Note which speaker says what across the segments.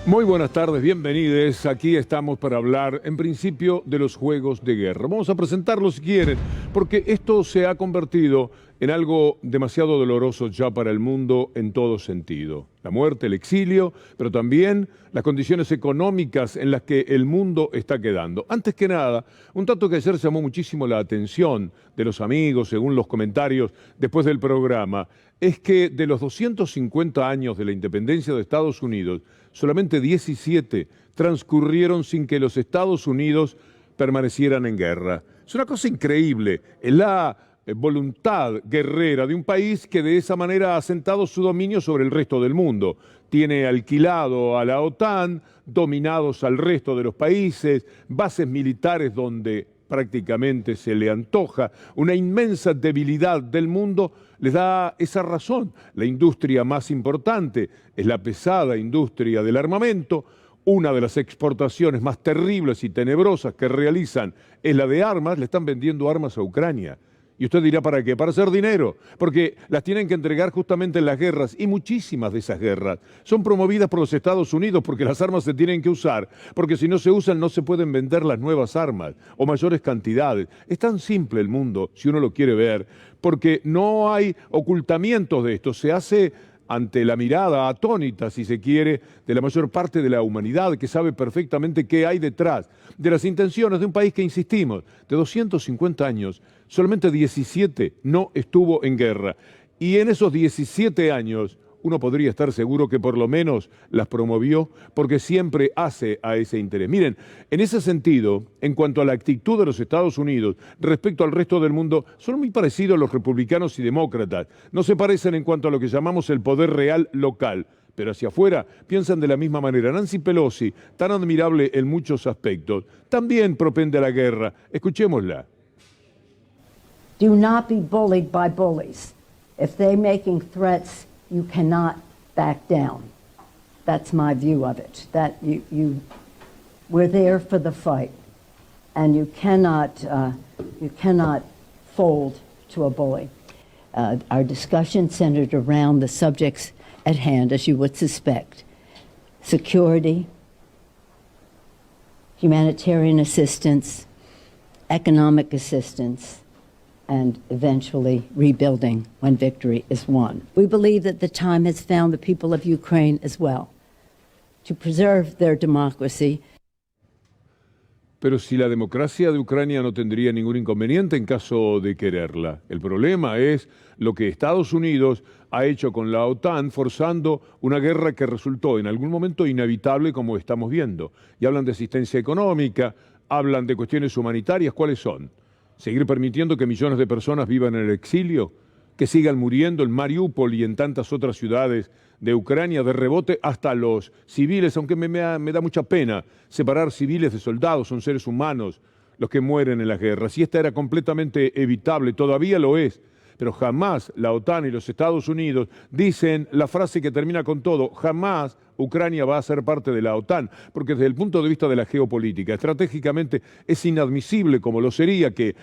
Speaker 1: Muy buenas tardes, bienvenidos. Aquí estamos para hablar, en principio, de los juegos de guerra. Vamos a presentarlos si quieren, porque esto se ha convertido en algo demasiado doloroso ya para el mundo en todo sentido. La muerte, el exilio, pero también las condiciones económicas en las que el mundo está quedando. Antes que nada, un dato que ayer llamó muchísimo la atención de los amigos, según los comentarios después del programa, es que de los 250 años de la independencia de Estados Unidos, solamente 17 transcurrieron sin que los Estados Unidos permanecieran en guerra. Es una cosa increíble. La voluntad guerrera de un país que de esa manera ha asentado su dominio sobre el resto del mundo. Tiene alquilado a la OTAN, dominados al resto de los países, bases militares donde prácticamente se le antoja. Una inmensa debilidad del mundo les da esa razón. La industria más importante es la pesada industria del armamento. Una de las exportaciones más terribles y tenebrosas que realizan es la de armas. Le están vendiendo armas a Ucrania. Y usted dirá, ¿para qué? Para hacer dinero, porque las tienen que entregar justamente en las guerras, y muchísimas de esas guerras son promovidas por los Estados Unidos porque las armas se tienen que usar, porque si no se usan no se pueden vender las nuevas armas o mayores cantidades. Es tan simple el mundo, si uno lo quiere ver, porque no hay ocultamientos de esto, se hace ante la mirada atónita, si se quiere, de la mayor parte de la humanidad, que sabe perfectamente qué hay detrás de las intenciones de un país que, insistimos, de 250 años, solamente 17 no estuvo en guerra. Y en esos 17 años, uno podría estar seguro que por lo menos las promovió, porque siempre hace a ese interés. Miren, en ese sentido, en cuanto a la actitud de los Estados Unidos respecto al resto del mundo, son muy parecidos los republicanos y demócratas. No se parecen en cuanto a lo que llamamos el poder real local, pero hacia afuera piensan de la misma manera. Nancy Pelosi, tan admirable en muchos aspectos, también propende a la guerra. Escuchémosla.
Speaker 2: Do not be bullied by bullies. If they're making threats, you cannot back down. That's my view of it. That we're there for the fight, and you cannot fold to a bully. Our discussion centered around the subjects at hand, as you would suspect: security, humanitarian assistance, economic assistance, and eventually rebuilding when victory is won. We believe that the time has found the people of Ukraine as well to preserve their democracy.
Speaker 1: Pero si la democracia de Ucrania no tendría ningún inconveniente en caso de quererla. El problema es lo que Estados Unidos ha hecho con la OTAN, forzando una guerra que resultó en algún momento inevitable, como estamos viendo. Y hablan de asistencia económica, hablan de cuestiones humanitarias. ¿Cuáles son? ¿Seguir permitiendo que millones de personas vivan en el exilio? ¿Que sigan muriendo en Mariupol y en tantas otras ciudades de Ucrania de rebote hasta los civiles? Aunque me da mucha pena separar civiles de soldados, son seres humanos los que mueren en las guerras. Y esta era completamente evitable, todavía lo es. Pero jamás la OTAN y los Estados Unidos dicen la frase que termina con todo: jamás Ucrania va a ser parte de la OTAN, porque desde el punto de vista de la geopolítica, estratégicamente es inadmisible, como lo sería, que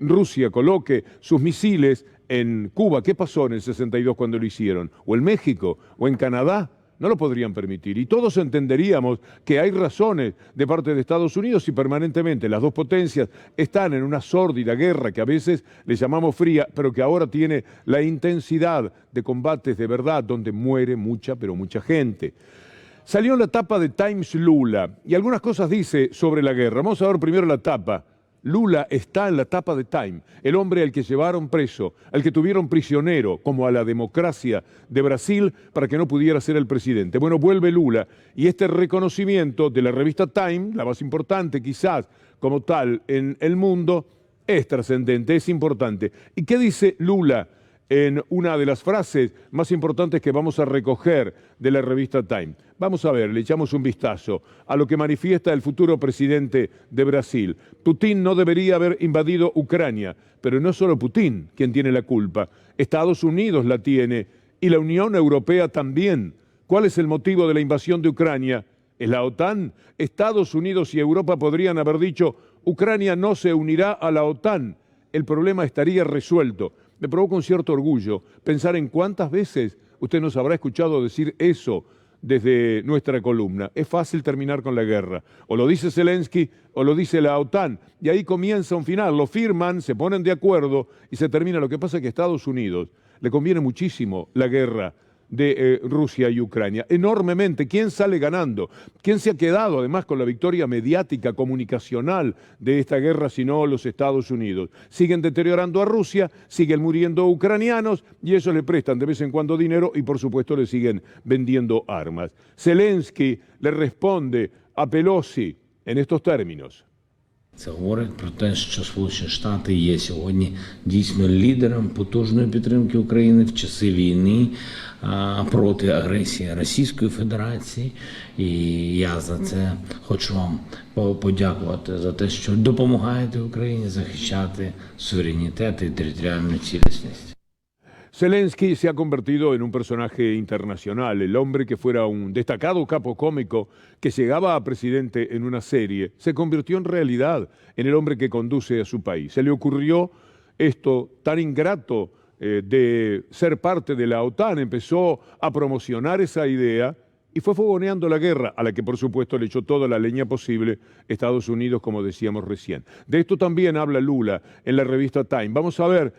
Speaker 1: Rusia coloque sus misiles en Cuba. ¿Qué pasó en el 62 cuando lo hicieron? ¿O en México? ¿O en Canadá? No lo podrían permitir. Y todos entenderíamos que hay razones de parte de Estados Unidos, y permanentemente las dos potencias están en una sórdida guerra que a veces le llamamos fría, pero que ahora tiene la intensidad de combates de verdad, donde muere mucha, pero mucha gente. Salió en la tapa de Times Lula, y algunas cosas dice sobre la guerra. Vamos a ver primero la tapa. Lula está en la tapa de Time, el hombre al que llevaron preso, al que tuvieron prisionero, como a la democracia de Brasil, para que no pudiera ser el presidente. Bueno, vuelve Lula, y este reconocimiento de la revista Time, la más importante quizás como tal en el mundo, es trascendente, es importante. ¿Y qué dice Lula en una de las frases más importantes que vamos a recoger de la revista Time? Vamos a ver, le echamos un vistazo a lo que manifiesta el futuro presidente de Brasil. Putin no debería haber invadido Ucrania, pero no es solo Putin quien tiene la culpa. Estados Unidos la tiene y la Unión Europea también. ¿Cuál es el motivo de la invasión de Ucrania? ¿Es la OTAN? Estados Unidos y Europa podrían haber dicho: Ucrania no se unirá a la OTAN. El problema estaría resuelto. Me provoca un cierto orgullo pensar en cuántas veces usted nos habrá escuchado decir eso desde nuestra columna. Es fácil terminar con la guerra. O lo dice Zelensky o lo dice la OTAN. Y ahí comienza un final. Lo firman, se ponen de acuerdo y se termina. Lo que pasa es que a Estados Unidos le conviene muchísimo la guerra de Rusia y Ucrania, enormemente. ¿Quién sale ganando? ¿Quién se ha quedado además con la victoria mediática, comunicacional de esta guerra, sino los Estados Unidos? Siguen deteriorando a Rusia, siguen muriendo ucranianos y ellos le prestan de vez en cuando dinero y por supuesto le siguen vendiendo armas. Zelensky le responde a Pelosi en estos términos.
Speaker 3: Це говорить про те, що Сполучені Штати є сьогодні дійсно лідером потужної підтримки України в часи війни проти агресії Російської Федерації. І я за це хочу вам подякувати за те, що допомагаєте Україні захищати суверенітет і територіальну цілісність.
Speaker 1: Zelensky se ha convertido en un personaje internacional, el hombre que fuera un destacado capo cómico que llegaba a presidente en una serie, se convirtió en realidad en el hombre que conduce a su país. Se le ocurrió esto tan ingrato de ser parte de la OTAN, empezó a promocionar esa idea y fue fogoneando la guerra, a la que por supuesto le echó toda la leña posible Estados Unidos, como decíamos recién. De esto también habla Lula en la revista Time. Vamos a ver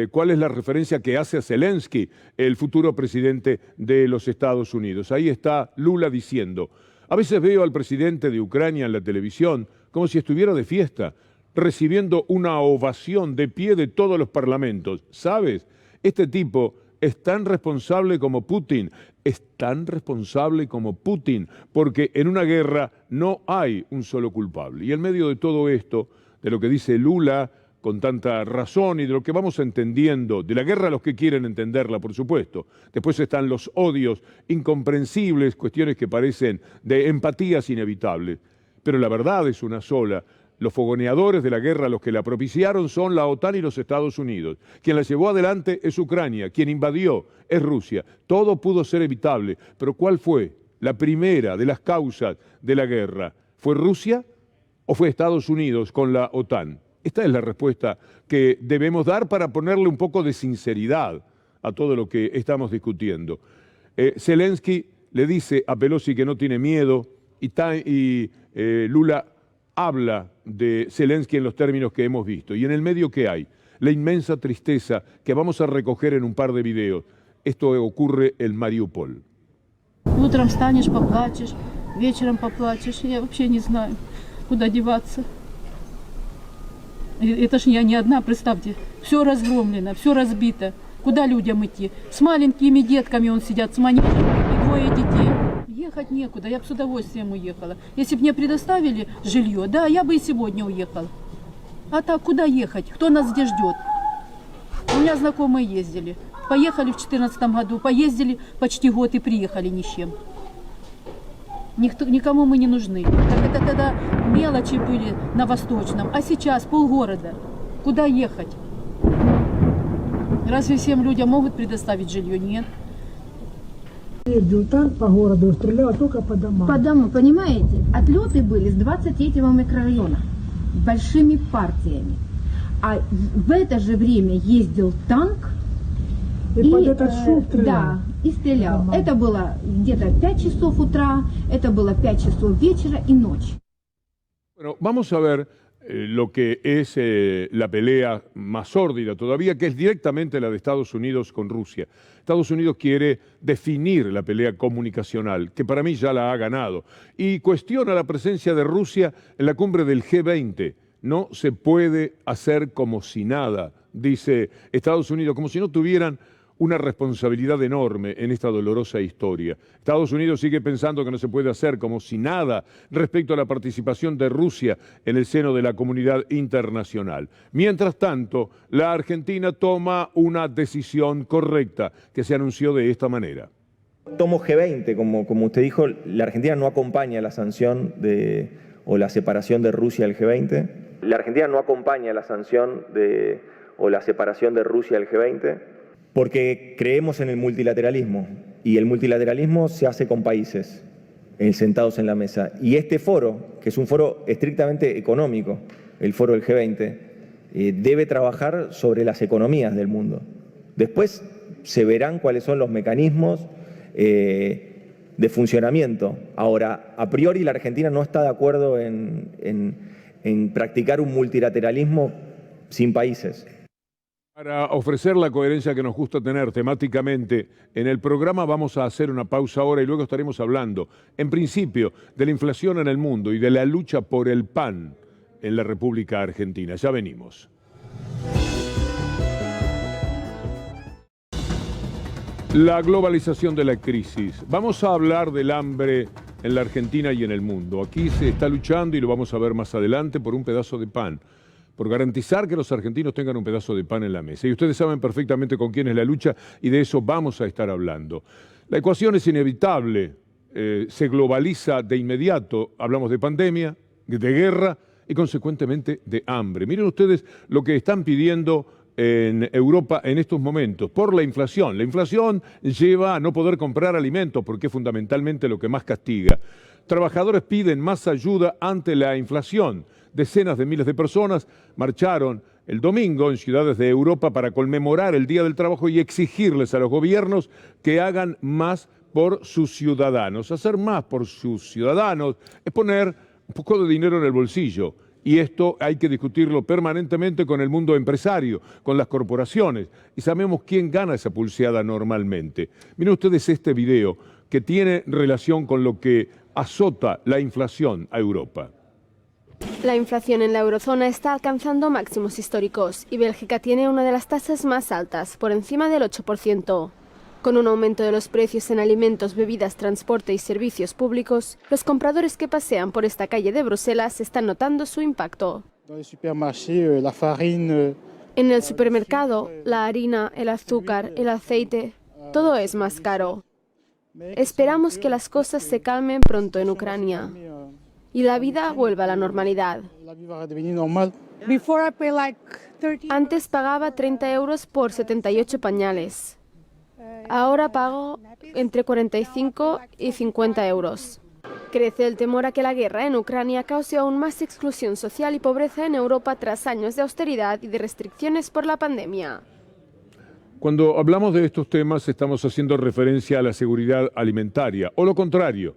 Speaker 1: cuál es la referencia que hace a Zelensky, el futuro presidente de los Estados Unidos. Ahí está Lula diciendo: a veces veo al presidente de Ucrania en la televisión como si estuviera de fiesta, recibiendo una ovación de pie de todos los parlamentos. ¿Sabes? Este tipo es tan responsable como Putin, es tan responsable como Putin, porque en una guerra no hay un solo culpable. Y en medio de todo esto, de lo que dice Lula, con tanta razón, y de lo que vamos entendiendo, de la guerra a los que quieren entenderla, por supuesto. Después están los odios incomprensibles, cuestiones que parecen de empatías inevitables. Pero la verdad es una sola. Los fogoneadores de la guerra, los que la propiciaron, son la OTAN y los Estados Unidos. Quien la llevó adelante es Ucrania, quien invadió es Rusia. Todo pudo ser evitable, pero ¿cuál fue la primera de las causas de la guerra? ¿Fue Rusia o fue Estados Unidos con la OTAN? Esta es la respuesta que debemos dar para ponerle un poco de sinceridad a todo lo que estamos discutiendo. Zelensky le dice a Pelosi que no tiene miedo y Lula habla de Zelensky en los términos que hemos visto. Y en el medio, ¿qué hay? La inmensa tristeza que vamos a recoger en un par de videos. Esto ocurre en Mariupol.
Speaker 4: Утром встанешь, поплачешь, вечером поплачешь. Я вообще не знаю, куда деваться. Это ж я не одна, представьте. Все разгромлено, все разбито. Куда людям идти? С маленькими детками он сидят, с манежем и двое детей. Ехать некуда, я бы с удовольствием уехала. Если бы мне предоставили жилье, да, я бы и сегодня уехала. А так, куда ехать? Кто нас где ждет? У меня знакомые ездили. Поехали в 2014 году, поездили почти год и приехали ни с чем. Никому мы не нужны. Так это тогда мелочи были на Восточном, а сейчас полгорода. Куда ехать? Разве всем людям могут предоставить жилье? Нет.
Speaker 5: Ездил танк по городу, стрелял только по домам.
Speaker 6: По дому, понимаете? Отлеты были с 23-го микрорайона большими партиями. А в это же время ездил танк
Speaker 5: И под этот шум стрелял.
Speaker 6: да, и стрелял. Это было где-то 5 часов утра, это было 5 часов вечера и ночь.
Speaker 1: Bueno, vamos a ver lo que es la pelea más sórdida todavía, que es directamente la de Estados Unidos con Rusia. Estados Unidos quiere definir la pelea comunicacional, que para mí ya la ha ganado, y cuestiona la presencia de Rusia en la cumbre del G20. No se puede hacer como si nada, dice Estados Unidos, como si no tuvieran una responsabilidad enorme en esta dolorosa historia. Estados Unidos sigue pensando que no se puede hacer como si nada respecto a la participación de Rusia en el seno de la comunidad internacional. Mientras tanto, la Argentina toma una decisión correcta que se anunció de esta manera.
Speaker 7: Tomo G20, como usted dijo, la Argentina no acompaña la sanción o la separación de Rusia del G20. La Argentina no acompaña la sanción o la separación de Rusia del G20 porque creemos en el multilateralismo y el multilateralismo se hace con países sentados en la mesa. Y este foro, que es un foro estrictamente económico, el foro del G20, debe trabajar sobre las economías del mundo. Después se verán cuáles son los mecanismos de funcionamiento. Ahora, a priori la Argentina no está de acuerdo en practicar un multilateralismo sin países.
Speaker 1: Para ofrecer la coherencia que nos gusta tener temáticamente en el programa, vamos a hacer una pausa ahora y luego estaremos hablando, en principio, de la inflación en el mundo y de la lucha por el pan en la República Argentina. Ya venimos. La globalización de la crisis. Vamos a hablar del hambre en la Argentina y en el mundo. Aquí se está luchando, y lo vamos a ver más adelante, por un pedazo de pan, por garantizar que los argentinos tengan un pedazo de pan en la mesa. Y ustedes saben perfectamente con quién es la lucha, y de eso vamos a estar hablando. La ecuación es inevitable, se globaliza de inmediato. Hablamos de pandemia, de guerra y consecuentemente de hambre. Miren ustedes lo que están pidiendo en Europa en estos momentos por la inflación. La inflación lleva a no poder comprar alimentos, porque es fundamentalmente lo que más castiga. Trabajadores piden más ayuda ante la inflación. Decenas de miles de personas marcharon el domingo en ciudades de Europa para conmemorar el Día del Trabajo y exigirles a los gobiernos que hagan más por sus ciudadanos. Hacer más por sus ciudadanos es poner un poco de dinero en el bolsillo. Y esto hay que discutirlo permanentemente con el mundo empresario, con las corporaciones. Y sabemos quién gana esa pulseada normalmente. Miren ustedes este video que tiene relación con lo que azota la inflación a Europa.
Speaker 8: La inflación en la eurozona está alcanzando máximos históricos y Bélgica tiene una de las tasas más altas, por encima del 8%. Con un aumento de los precios en alimentos, bebidas, transporte y servicios públicos, los compradores que pasean por esta calle de Bruselas están notando su impacto. En el supermercado, la harina, el azúcar, el aceite, todo es más caro. Esperamos que las cosas se calmen pronto en Ucrania y la vida vuelva a la normalidad. Antes pagaba 30 euros por 78 pañales. Ahora pago entre 45 y 50 euros. Crece el temor a que la guerra en Ucrania cause aún más exclusión social y pobreza en Europa tras años de austeridad y de restricciones por la pandemia.
Speaker 1: Cuando hablamos de estos temas estamos haciendo referencia a la seguridad alimentaria, o lo contrario.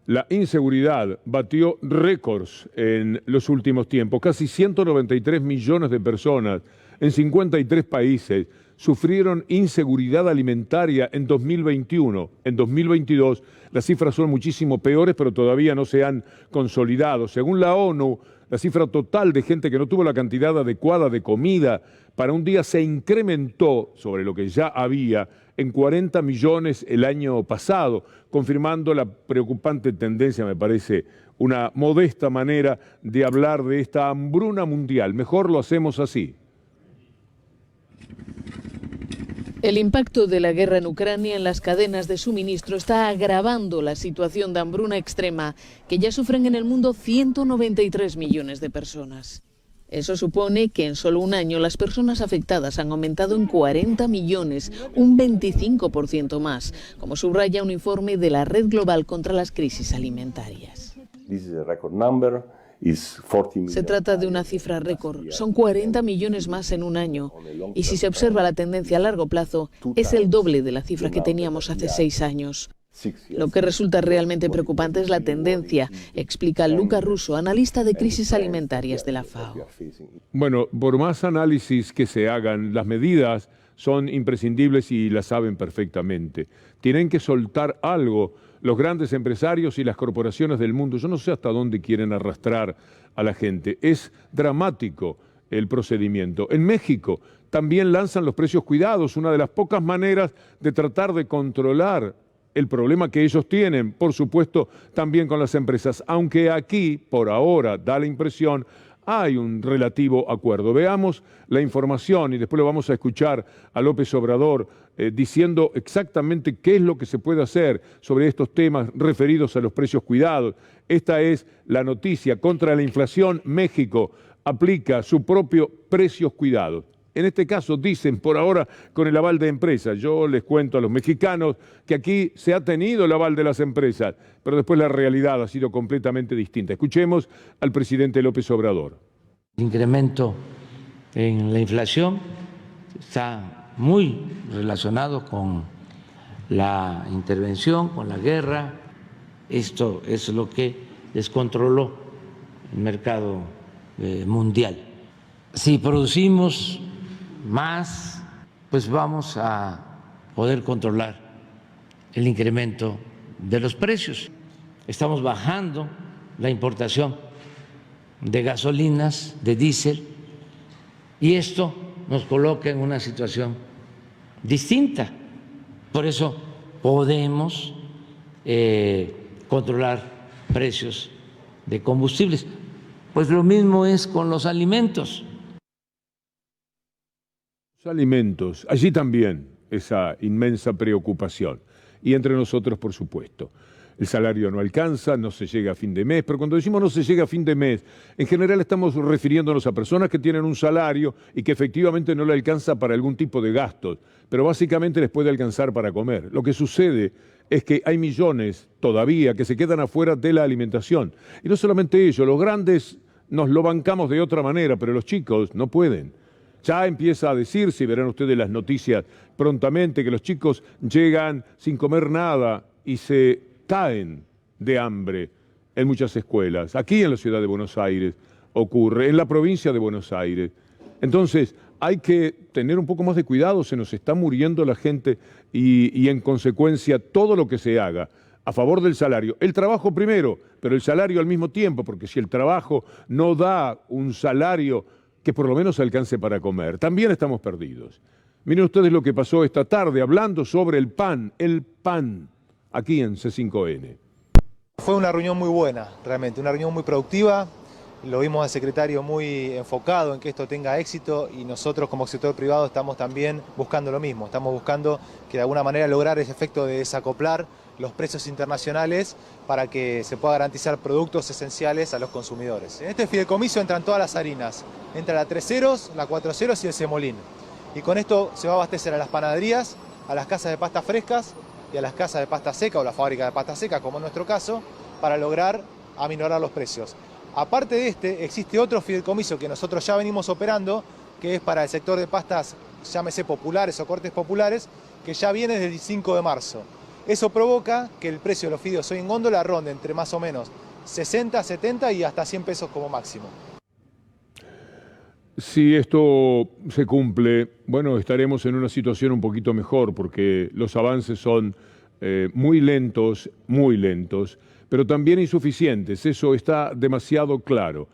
Speaker 1: La inseguridad batió récords en los últimos tiempos. Casi 193 millones de personas en 53 países sufrieron inseguridad alimentaria en 2021. En 2022 las cifras son muchísimo peores, pero todavía no se han consolidado. Según la ONU, la cifra total de gente que no tuvo la cantidad adecuada de comida para un día se incrementó sobre lo que ya había en 40 millones el año pasado, confirmando la preocupante tendencia, me parece, una modesta manera de hablar de esta hambruna mundial. Mejor lo hacemos así.
Speaker 9: El impacto de la guerra en Ucrania en las cadenas de suministro está agravando la situación de hambruna extrema que ya sufren en el mundo 193 millones de personas. Eso supone que en solo un año las personas afectadas han aumentado en 40 millones, un 25% más, como subraya un informe de la Red Global contra las Crisis Alimentarias. Se trata de una cifra récord, son 40 millones más en un año, y si se observa la tendencia a largo plazo, es el doble de la cifra que teníamos hace 6 años. Lo que resulta realmente preocupante es la tendencia, explica Luca Russo, analista de crisis alimentarias de la FAO.
Speaker 1: Bueno, por más análisis que se hagan, las medidas son imprescindibles y las saben perfectamente. Tienen que soltar algo los grandes empresarios y las corporaciones del mundo. Yo no sé hasta dónde quieren arrastrar a la gente. Es dramático el procedimiento. En México también lanzan los precios cuidados, una de las pocas maneras de tratar de controlar el problema que ellos tienen, por supuesto, también con las empresas, aunque aquí, por ahora, da la impresión, hay un relativo acuerdo. Veamos la información y después lo vamos a escuchar a López Obrador diciendo exactamente qué es lo que se puede hacer sobre estos temas referidos a los precios cuidados. Esta es la noticia. Contra la inflación, México aplica su propio precios cuidados. En este caso dicen por ahora con el aval de empresas. Yo les cuento a los mexicanos que aquí se ha tenido el aval de las empresas, pero después la realidad ha sido completamente distinta. Escuchemos al presidente López Obrador.
Speaker 10: El incremento en la inflación está muy relacionado con
Speaker 3: la intervención, con la guerra. Esto es lo que descontroló el mercado mundial. Si producimos más, pues vamos a poder controlar el incremento de los precios. Estamos bajando la importación de gasolinas, de diésel, y esto nos coloca en una situación distinta. Por eso podemos controlar precios de combustibles. Pues lo mismo es con los alimentos.
Speaker 1: Los alimentos, allí también esa inmensa preocupación. Y entre nosotros, por supuesto. El salario no alcanza, no se llega a fin de mes, pero cuando decimos no se llega a fin de mes, en general estamos refiriéndonos a personas que tienen un salario y que efectivamente no le alcanza para algún tipo de gastos, pero básicamente les puede alcanzar para comer. Lo que sucede es que hay millones todavía que se quedan afuera de la alimentación. Y no solamente ellos, los grandes nos lo bancamos de otra manera, pero los chicos no pueden. Ya empieza a decirse, y verán ustedes las noticias prontamente, que los chicos llegan sin comer nada y se caen de hambre en muchas escuelas. Aquí en la ciudad de Buenos Aires ocurre, en la provincia de Buenos Aires. Entonces hay que tener un poco más de cuidado, se nos está muriendo la gente y en consecuencia todo lo que se haga a favor del salario. El trabajo primero, pero el salario al mismo tiempo, porque si el trabajo no da un salario que por lo menos alcance para comer, también estamos perdidos. Miren ustedes lo que pasó esta tarde hablando sobre el pan, aquí en C5N.
Speaker 10: Fue una reunión muy buena, realmente, una reunión muy productiva. Lo vimos al secretario muy enfocado en que esto tenga éxito y nosotros como sector privado estamos también buscando lo mismo. Estamos buscando que de alguna manera lograr ese efecto de desacoplar los precios internacionales para que se pueda garantizar productos esenciales a los consumidores. En este fideicomiso entran todas las harinas. Entra la 3 ceros, la 4 ceros y el semolín. Y con esto se va a abastecer a las panaderías, a las casas de pastas frescas y a las casas de pasta seca o la fábrica de pasta seca, como en nuestro caso, para lograr aminorar los precios. Aparte de este, existe otro fideicomiso que nosotros ya venimos operando, que es para el sector de pastas, llámese populares o cortes populares, que ya viene desde el 5 de marzo. Eso provoca que el precio de los fideos hoy en góndola ronde entre más o menos 60, 70 y hasta 100 pesos como máximo.
Speaker 1: Si esto se cumple, bueno, estaremos en una situación un poquito mejor porque los avances son muy lentos, pero también insuficientes. Eso está demasiado claro.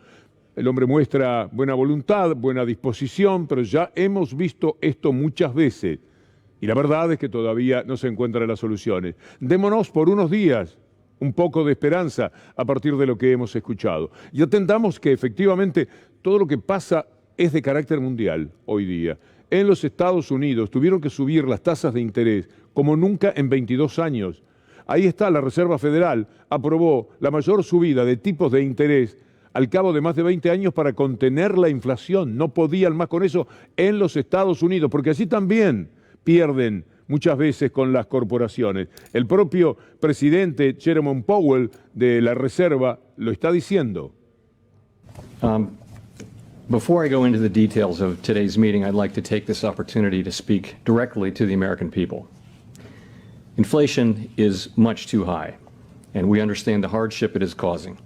Speaker 1: El hombre muestra buena voluntad, buena disposición, pero ya hemos visto esto muchas veces. Y la verdad es que todavía no se encuentran las soluciones. Démonos por unos días un poco de esperanza a partir de lo que hemos escuchado. Y atendamos que efectivamente todo lo que pasa es de carácter mundial hoy día. En los Estados Unidos tuvieron que subir las tasas de interés como nunca en 22 años. Ahí está, la Reserva Federal aprobó la mayor subida de tipos de interés al cabo de más de 20 años para contener la inflación. No podían más con eso en los Estados Unidos, porque así también pierden muchas veces con las corporaciones. El propio presidente Jerome Powell de la Reserva lo está diciendo.
Speaker 11: Before I go into the details of today's meeting, I'd like to take this opportunity to speak directly to the American people. Inflation is much too high, and we understand the hardship it is causing,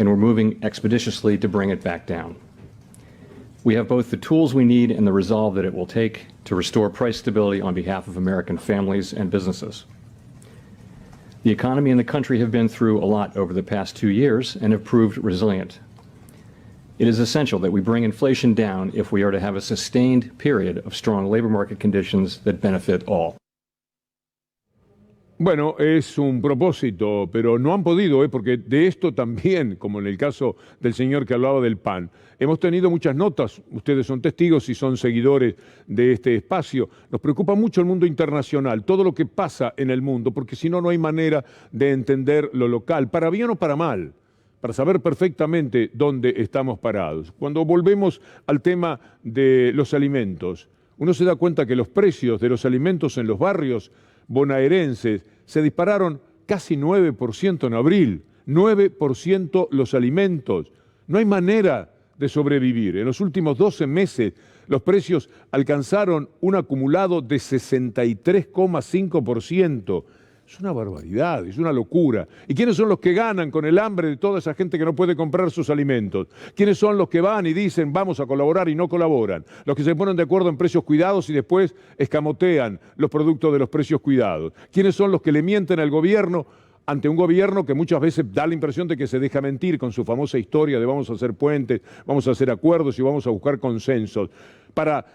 Speaker 11: and we're moving expeditiously to bring it back down. We have both the tools we need and the resolve that it will take to restore price stability on behalf of American families and businesses. The economy and the country have been through a lot over the past 2 years and have proved resilient. It is essential that we bring inflation down if we are to have a sustained period of strong labor market conditions that benefit all.
Speaker 1: Bueno, es un propósito, pero no han podido, porque de esto también, como en el caso del señor que hablaba del pan, hemos tenido muchas notas, ustedes son testigos y son seguidores de este espacio. Nos preocupa mucho el mundo internacional, todo lo que pasa en el mundo, porque si no, no hay manera de entender lo local, para bien o para mal, para saber perfectamente dónde estamos parados. Cuando volvemos al tema de los alimentos, uno se da cuenta que los precios de los alimentos en los barrios bonaerenses se dispararon casi 9% en abril, 9% los alimentos. No hay manera de sobrevivir. En los últimos 12 meses Los precios alcanzaron un acumulado de 63,5%. Es una barbaridad, es una locura. ¿Y quiénes son los que ganan con el hambre de toda esa gente que no puede comprar sus alimentos? ¿Quiénes son los que van y dicen vamos a colaborar y no colaboran? Los que se ponen de acuerdo en precios cuidados y después escamotean los productos de los precios cuidados. ¿Quiénes son los que le mienten al gobierno ante un gobierno que muchas veces da la impresión de que se deja mentir con su famosa historia de vamos a hacer puentes, vamos a hacer acuerdos y vamos a buscar consensos? Para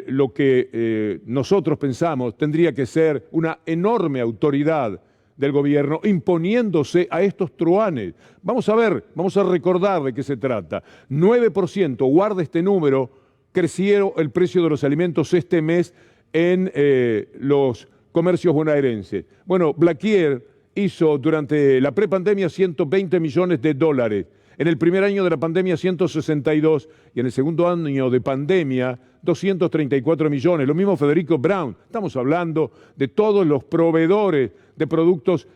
Speaker 1: lo que nosotros pensamos tendría que ser una enorme autoridad del gobierno imponiéndose a estos truanes. Vamos a ver, vamos a recordar de qué se trata. 9%, guarda este número, creció el precio de los alimentos este mes en los comercios bonaerenses. Bueno, Blaquier hizo durante la prepandemia 120 millones de dólares. En el primer año de la pandemia 162 y en el segundo año de pandemia 234 millones. Lo mismo Federico Brown. Estamos hablando de todos los proveedores de productos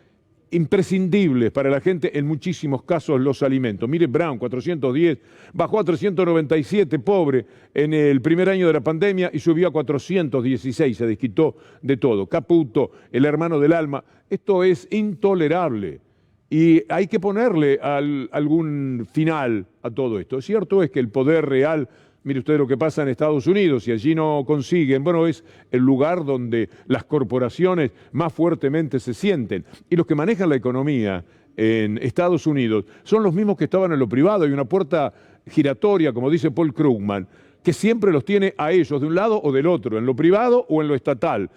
Speaker 1: imprescindibles para la gente, en muchísimos casos los alimentos. Mire, Brown, 410, bajó a 397, pobre, en el primer año de la pandemia y subió a 416, se desquitó de todo. Caputo, el hermano del alma, esto es intolerable. Y hay que ponerle algún final a todo esto. Cierto es que el poder real, mire usted lo que pasa en Estados Unidos, y allí no consiguen, bueno, es el lugar donde las corporaciones más fuertemente se sienten. Y los que manejan la economía en Estados Unidos son los mismos que estaban en lo privado. Hay una puerta giratoria, como dice Paul Krugman, que siempre los tiene a ellos de un lado o del otro, en lo privado o en lo estatal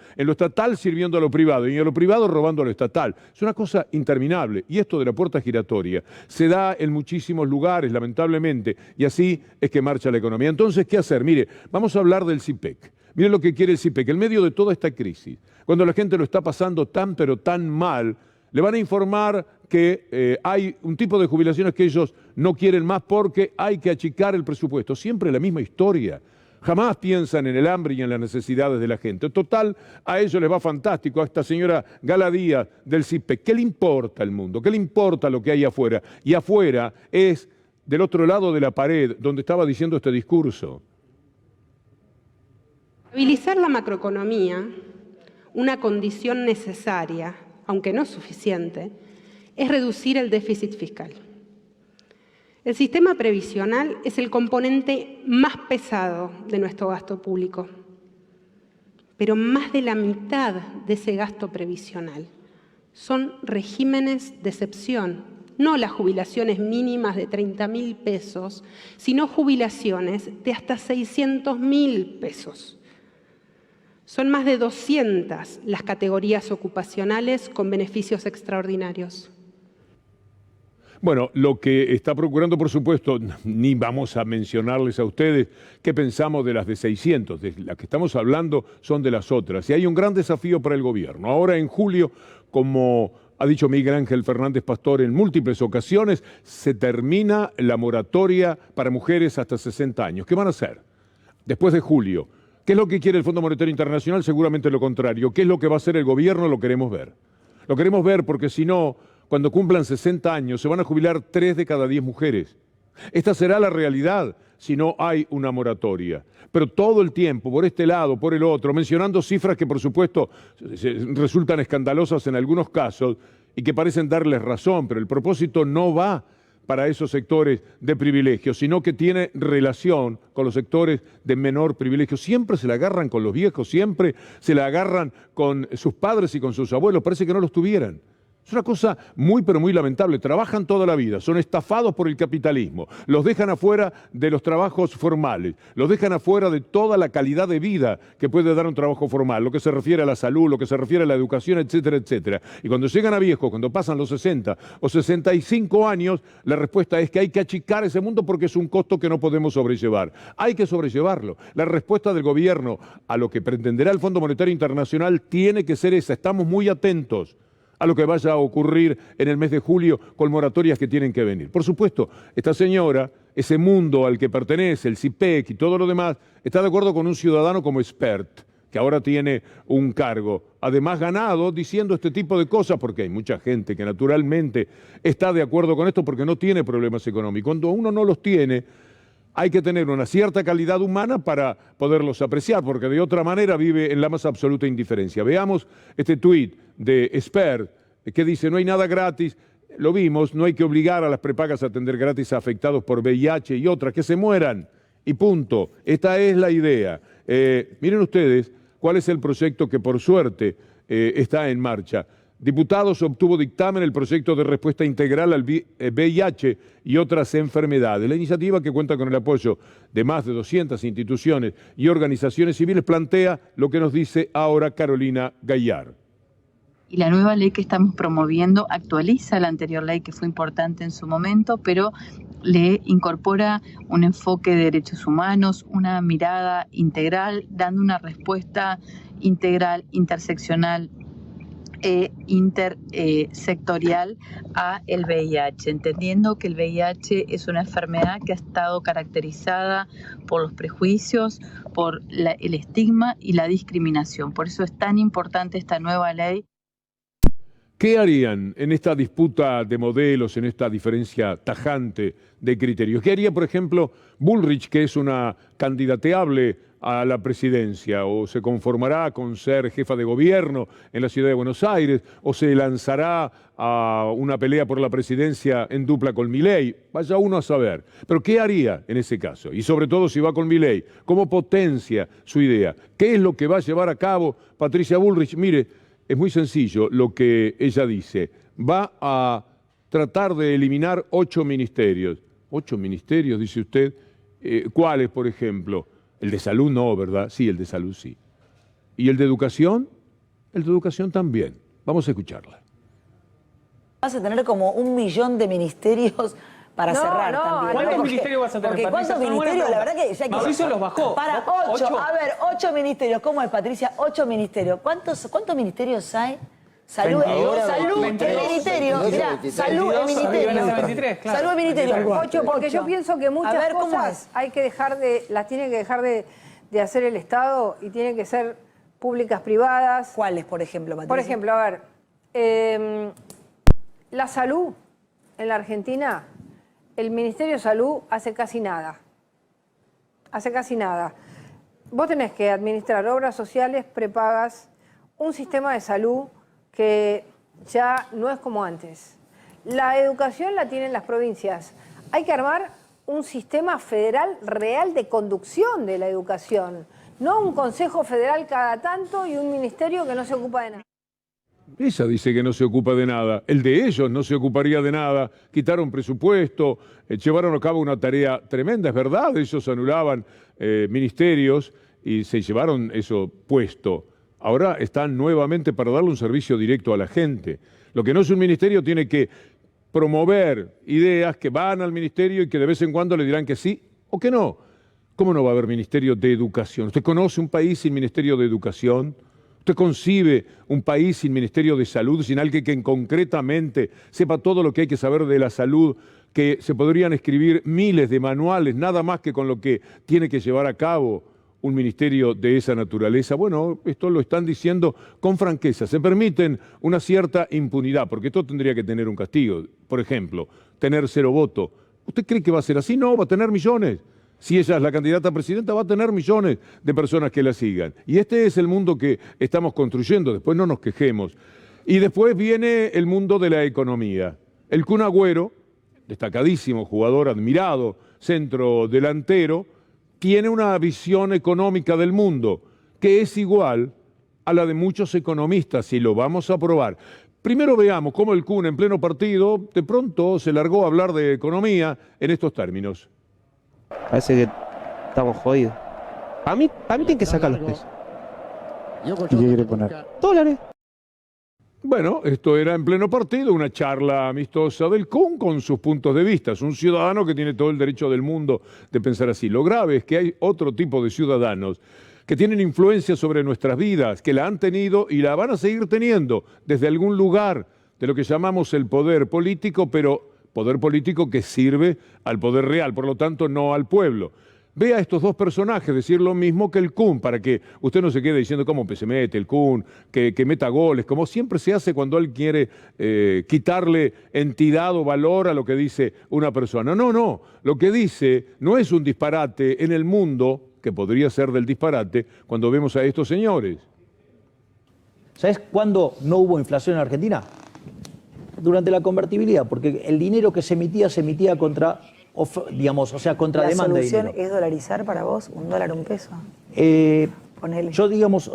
Speaker 1: sirviendo a lo privado y en lo privado robando a lo estatal. Es una cosa interminable y esto de la puerta giratoria se da en muchísimos lugares, lamentablemente, y así es que marcha la economía. Entonces, ¿qué hacer? Mire, vamos a hablar del CIPEC. Miren lo que quiere el CIPEC, en medio de toda esta crisis, cuando la gente lo está pasando tan pero tan mal, le van a informar que hay un tipo de jubilaciones que ellos no quieren más porque hay que achicar el presupuesto. Siempre la misma historia. Jamás piensan en el hambre y en las necesidades de la gente. Total, a ellos les va fantástico. A esta señora Gala Díaz del CIPEC, ¿qué le importa el mundo? ¿Qué le importa lo que hay afuera? Y afuera es del otro lado de la pared donde estaba diciendo este discurso.
Speaker 12: Estabilizar la macroeconomía, una condición necesaria, aunque no suficiente, es reducir el déficit fiscal. El sistema previsional es el componente más pesado de nuestro gasto público, pero más de la mitad de ese gasto previsional son regímenes de excepción, no las jubilaciones mínimas de 30.000 pesos, sino jubilaciones de hasta 600.000 pesos. Son más de 200 las categorías ocupacionales con beneficios extraordinarios.
Speaker 1: Bueno, lo que está procurando, por supuesto, ni vamos a mencionarles a ustedes qué pensamos de las de 600. De las que estamos hablando son de las otras. Y hay un gran desafío para el gobierno. Ahora, en julio, como ha dicho Miguel Ángel Fernández Pastor en múltiples ocasiones, se termina la moratoria para mujeres hasta 60 años. ¿Qué van a hacer después de julio? ¿Qué es lo que quiere el Fondo Monetario Internacional? Seguramente lo contrario. ¿Qué es lo que va a hacer el gobierno? Lo queremos ver. Lo queremos ver porque si no, cuando cumplan 60 años, se van a jubilar 3 de cada 10 mujeres. Esta será la realidad si no hay una moratoria. Pero todo el tiempo, por este lado, por el otro, mencionando cifras que por supuesto resultan escandalosas en algunos casos y que parecen darles razón, pero el propósito no va para esos sectores de privilegio, sino que tiene relación con los sectores de menor privilegio. Siempre se la agarran con los viejos, siempre se la agarran con sus padres y con sus abuelos, parece que no los tuvieran. Es una cosa muy, pero muy lamentable. Trabajan toda la vida, son estafados por el capitalismo, los dejan afuera de los trabajos formales, los dejan afuera de toda la calidad de vida que puede dar un trabajo formal, lo que se refiere a la salud, lo que se refiere a la educación, etcétera, etcétera. Y cuando llegan a viejos, cuando pasan los 60 o 65 años, la respuesta es que hay que achicar ese mundo porque es un costo que no podemos sobrellevar. Hay que sobrellevarlo. La respuesta del gobierno a lo que pretenderá el Fondo Monetario Internacional tiene que ser esa. Estamos muy atentos a lo que vaya a ocurrir en el mes de julio con moratorias que tienen que venir. Por supuesto, esta señora, ese mundo al que pertenece, el CIPEC y todo lo demás, está de acuerdo con un ciudadano como expert, que ahora tiene un cargo, además ganado, diciendo este tipo de cosas, porque hay mucha gente que naturalmente está de acuerdo con esto porque no tiene problemas económicos. Cuando uno no los tiene, hay que tener una cierta calidad humana para poderlos apreciar, porque de otra manera vive en la más absoluta indiferencia. Veamos este tuit de Esper, que dice, no hay nada gratis, lo vimos, no hay que obligar a las prepagas a atender gratis a afectados por VIH y otras, que se mueran, y punto. Esta es la idea. Miren ustedes cuál es el proyecto que por suerte está en marcha. Diputados obtuvo dictamen el proyecto de respuesta integral al VIH y otras enfermedades. La iniciativa, que cuenta con el apoyo de más de 200 instituciones y organizaciones civiles, plantea lo que nos dice ahora Carolina Gayar.
Speaker 13: Y la nueva ley que estamos promoviendo actualiza la anterior ley, que fue importante en su momento, pero le incorpora un enfoque de derechos humanos, una mirada integral, dando una respuesta integral, interseccional e intersectorial a el VIH, entendiendo que el VIH es una enfermedad que ha estado caracterizada por los prejuicios, por el estigma y la discriminación. Por eso es tan importante esta nueva ley.
Speaker 1: ¿Qué harían en esta disputa de modelos, en esta diferencia tajante de criterios? ¿Qué haría, por ejemplo, Bullrich, que es una candidateable a la presidencia? ¿O se conformará con ser jefa de gobierno en la ciudad de Buenos Aires? ¿O se lanzará a una pelea por la presidencia en dupla con Milei? Vaya uno a saber. Pero ¿qué haría en ese caso? Y sobre todo si va con Milei, ¿cómo potencia su idea? ¿Qué es lo que va a llevar a cabo Patricia Bullrich? Mire, es muy sencillo lo que ella dice. Va a tratar de eliminar 8 ministerios. 8 ministerios, dice usted. ¿Cuáles, por ejemplo? El de salud no, ¿verdad? Sí, el de salud sí. ¿Y el de educación? El de educación también. Vamos a escucharla.
Speaker 14: Vas a tener como 1 millón de ministerios para cerrar también.
Speaker 15: ¿Cuántos ministerios vas a tener,
Speaker 14: Porque
Speaker 15: Patricia?
Speaker 14: ¿cuántos ministerios? La verdad que ya
Speaker 15: Mauricio los bajó.
Speaker 14: Para 8. A ver, 8 ministerios. ¿Cómo es, Patricia? 8 ministerios. ¿Cuántos ministerios hay? Salud,
Speaker 15: 22,
Speaker 14: salud,
Speaker 15: 22,
Speaker 14: el ministerio. Mirá, salud, el ministerio.
Speaker 15: 23, claro.
Speaker 14: Salud, el ministerio.
Speaker 16: 8, porque yo pienso que muchas
Speaker 14: A ver, ¿cómo
Speaker 16: cosas hay que las tiene que dejar de hacer el Estado y tienen que ser públicas, privadas.
Speaker 14: ¿Cuáles, por ejemplo, Patricia?
Speaker 16: Por ejemplo, a ver, la salud en la Argentina, el Ministerio de Salud hace casi nada. Hace casi nada. Vos tenés que administrar obras sociales, prepagas, un sistema de salud que ya no es como antes. La educación la tienen las provincias. Hay que armar un sistema federal real de conducción de la educación, no un consejo federal cada tanto y un ministerio que no se ocupa de nada.
Speaker 1: Ella dice que no se ocupa de nada. El de ellos no se ocuparía de nada. Quitaron presupuesto, llevaron a cabo una tarea tremenda, es verdad. Ellos anulaban ministerios y se llevaron eso puesto. Ahora están nuevamente para darle un servicio directo a la gente. Lo que no es un ministerio tiene que promover ideas que van al ministerio y que de vez en cuando le dirán que sí o que no. ¿Cómo no va a haber ministerio de educación? ¿Usted conoce un país sin ministerio de educación? ¿Usted concibe un país sin ministerio de salud, sin alguien que concretamente sepa todo lo que hay que saber de la salud, que se podrían escribir miles de manuales, nada más que con lo que tiene que llevar a cabo un ministerio de esa naturaleza? Bueno, esto lo están diciendo con franqueza. Se permiten una cierta impunidad, porque esto tendría que tener un castigo. Por ejemplo, tener 0 voto. ¿Usted cree que va a ser así? No, va a tener millones. Si ella es la candidata a presidenta, va a tener millones de personas que la sigan. Y este es el mundo que estamos construyendo. Después no nos quejemos. Y después viene el mundo de la economía. El Kun Agüero, destacadísimo jugador, admirado, centro delantero, tiene una visión económica del mundo que es igual a la de muchos economistas, y lo vamos a probar. Primero veamos cómo el Kun, en pleno partido, de pronto se largó a hablar de economía en estos términos.
Speaker 17: Parece que estamos jodidos. A mí tienen que sacar los pesos.
Speaker 18: ¿Y qué quiere poner?
Speaker 17: Dólares.
Speaker 1: Bueno, esto era en pleno partido, una charla amistosa del Kun con sus puntos de vista. Es un ciudadano que tiene todo el derecho del mundo de pensar así. Lo grave es que hay otro tipo de ciudadanos que tienen influencia sobre nuestras vidas, que la han tenido y la van a seguir teniendo desde algún lugar de lo que llamamos el poder político, pero poder político que sirve al poder real, por lo tanto no al pueblo. ve a estos dos personajes decir lo mismo que el Kun, para que usted no se quede diciendo cómo se mete el Kun, que meta goles, como siempre se hace cuando él quiere quitarle entidad o valor a lo que dice una persona. No, no, lo que dice no es un disparate en el mundo, que podría ser del disparate, cuando vemos a estos señores.
Speaker 19: ¿Sabes cuándo no hubo inflación en Argentina? Durante la convertibilidad, porque el dinero que se emitía contra, digamos, o sea, contra demanda de dinero.
Speaker 14: ¿La solución es dolarizar para vos? ¿$1, $1? Ponele.
Speaker 19: Yo digamos,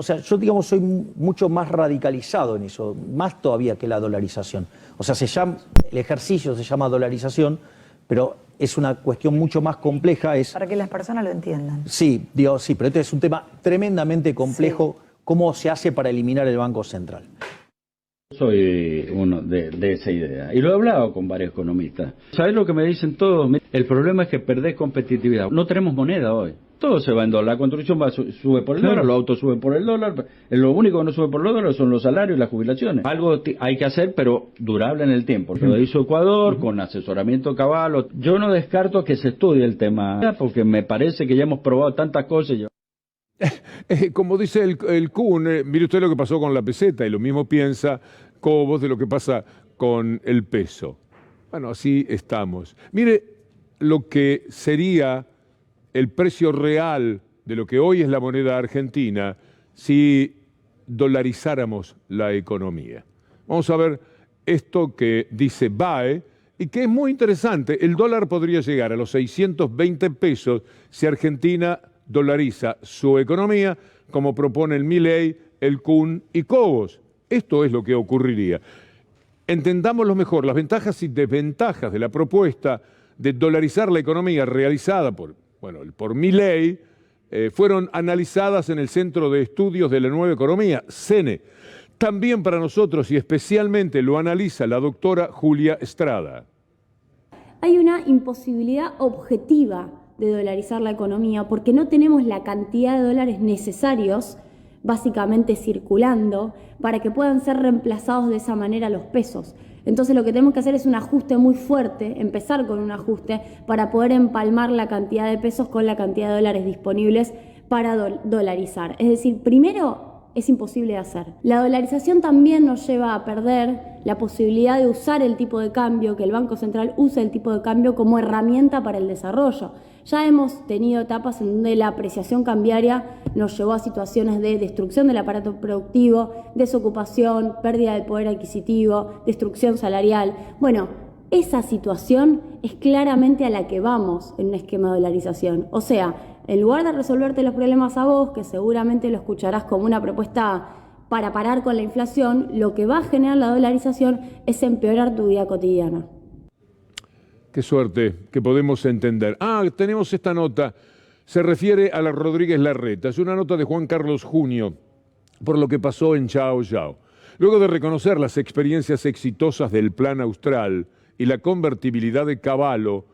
Speaker 19: soy mucho más radicalizado en eso, más todavía que la dolarización. O sea, el ejercicio se llama dolarización, pero es una cuestión mucho más compleja.
Speaker 14: Para que las personas lo entiendan.
Speaker 19: Sí, pero este es un tema tremendamente complejo, cómo se hace para eliminar el Banco Central.
Speaker 20: Soy uno de esa idea. Y lo he hablado con varios economistas. ¿Sabés lo que me dicen todos? El problema es que perdés competitividad. No tenemos moneda hoy. Todo se va en dólar. La construcción sube por el dólar, los autos suben por el dólar. Lo único que no sube por el dólar son los salarios y las jubilaciones. Algo hay que hacer, pero durable en el tiempo. Lo hizo Ecuador con asesoramiento cabal. Yo no descarto que se estudie el tema, porque me parece que ya hemos probado tantas cosas.
Speaker 1: Como dice el Kun, mire usted lo que pasó con la peseta, y lo mismo piensa Cobos de lo que pasa con el peso. Bueno, así estamos. Mire lo que sería el precio real de lo que hoy es la moneda argentina si dolarizáramos la economía. Vamos a ver esto que dice BAE y que es muy interesante. El dólar podría llegar a los 620 pesos si Argentina dolariza su economía, como propone el Milei, el Kun y Cobos. Esto es lo que ocurriría. Entendámoslo mejor, las ventajas y desventajas de la propuesta de dolarizar la economía realizada por Milei fueron analizadas en el Centro de Estudios de la Nueva Economía, CENE. También para nosotros y especialmente lo analiza la doctora Julia Estrada.
Speaker 21: Hay una imposibilidad objetiva de dolarizar la economía porque no tenemos la cantidad de dólares necesarios básicamente circulando para que puedan ser reemplazados de esa manera los pesos. Entonces lo que tenemos que hacer es un ajuste muy fuerte, empezar con un ajuste para poder empalmar la cantidad de pesos con la cantidad de dólares disponibles para dolarizar. Es decir, primero es imposible de hacer. La dolarización también nos lleva a perder la posibilidad de usar el tipo de cambio, que el Banco Central use el tipo de cambio como herramienta para el desarrollo. Ya hemos tenido etapas en donde la apreciación cambiaria nos llevó a situaciones de destrucción del aparato productivo, desocupación, pérdida del poder adquisitivo, destrucción salarial. Bueno, esa situación es claramente a la que vamos en un esquema de dolarización. O sea, en lugar de resolverte los problemas a vos, que seguramente lo escucharás como una propuesta para parar con la inflación, lo que va a generar la dolarización es empeorar tu vida cotidiana.
Speaker 1: Qué suerte que podemos entender. Tenemos esta nota. Se refiere a la Rodríguez Larreta. Es una nota de Juan Carlos Junio por lo que pasó en Chao Chao. Luego de reconocer las experiencias exitosas del Plan Austral y la convertibilidad de Cavallo,